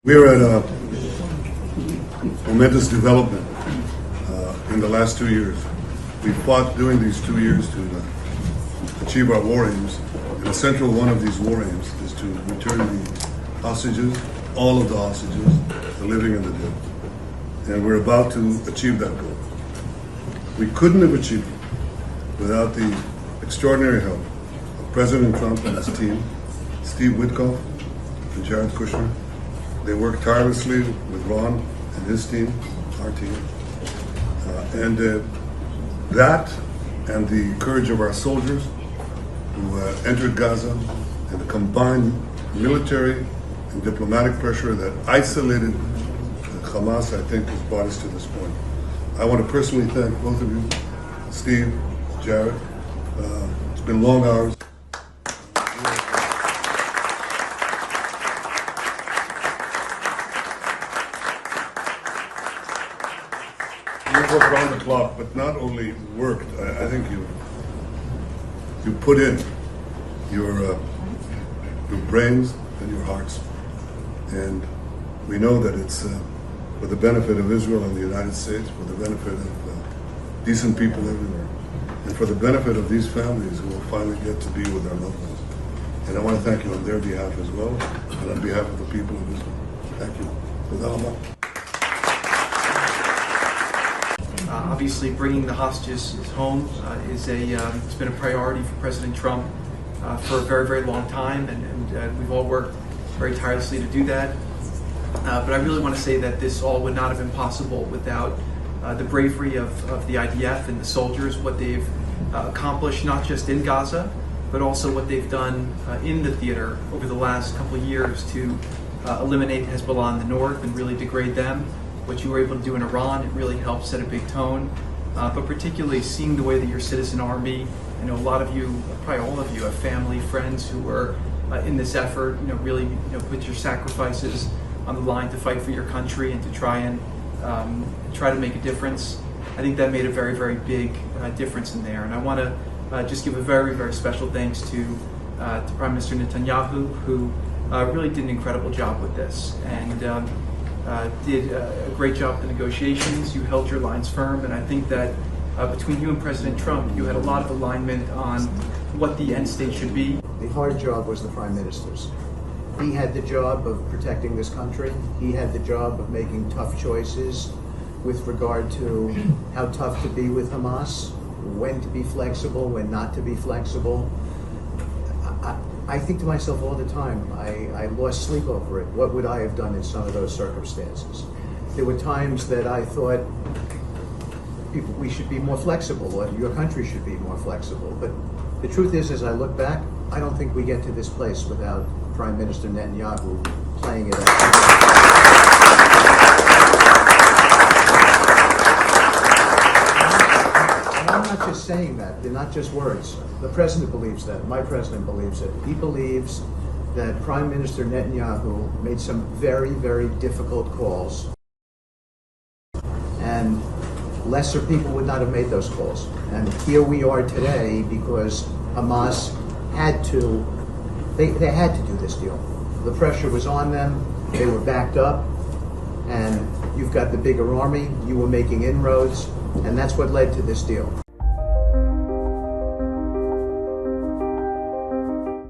We're at a momentous development in the last 2 years. We fought during these 2 years to achieve our war aims. And a central one of these war aims is to return the hostages, all of the hostages, the living and the dead. And we're about to achieve that goal. We couldn't have achieved it without the extraordinary help of President Trump and his team, Steve Witkoff and Jared Kushner. They worked tirelessly with Ron and his team, our team. That and the courage of our soldiers who entered Gaza and the combined military and diplomatic pressure that isolated Hamas, I think, has brought us to this point. I want to personally thank both of you, Steve, Jared. It's been long hours. You worked around the clock, but not only worked, I think you put in your brains and your hearts. And we know that it's for the benefit of Israel and the United States, for the benefit of decent people everywhere, and for the benefit of these families who will finally get to be with their loved ones. And I want to thank you on their behalf as well, and on behalf of the people of Israel. Thank you. Obviously, bringing the hostages home it's been a priority for President Trump for a very, very long time, and we've all worked very tirelessly to do that. But I really want to say that this all would not have been possible without the bravery of the IDF and the soldiers, what they've accomplished not just in Gaza, but also what they've done in the theater over the last couple of years to eliminate Hezbollah in the north and really degrade them. What you were able to do in Iran, it really helped set a big tone. But particularly seeing the way that your citizen army, I know a lot of you, probably all of you, have family, friends who were in this effort, really put your sacrifices on the line to fight for your country and to try to make a difference. I think that made a very, very big difference in there. And I want to just give a very, very special thanks to Prime Minister Netanyahu, who really did an incredible job with this and did a great job with the negotiations. You held your lines firm, and I think that between you and President Trump, you had a lot of alignment on what the end state should be. The hard job was the Prime Minister's. He had the job of protecting this country. He had the job of making tough choices with regard to how tough to be with Hamas, when to be flexible, when not to be flexible. I think to myself all the time, I lost sleep over it. What would I have done in some of those circumstances? There were times that I thought we should be more flexible, or your country should be more flexible. But the truth is, as I look back, I don't think we get to this place without Prime Minister Netanyahu playing it out. And I'm not just saying that. They're not just words. The President believes that. My President believes it. He believes that Prime Minister Netanyahu made some very, very difficult calls. And lesser people would not have made those calls. And here we are today because Hamas had to, they had to do this deal. The pressure was on them, they were backed up, and you've got the bigger army, you were making inroads, and that's what led to this deal.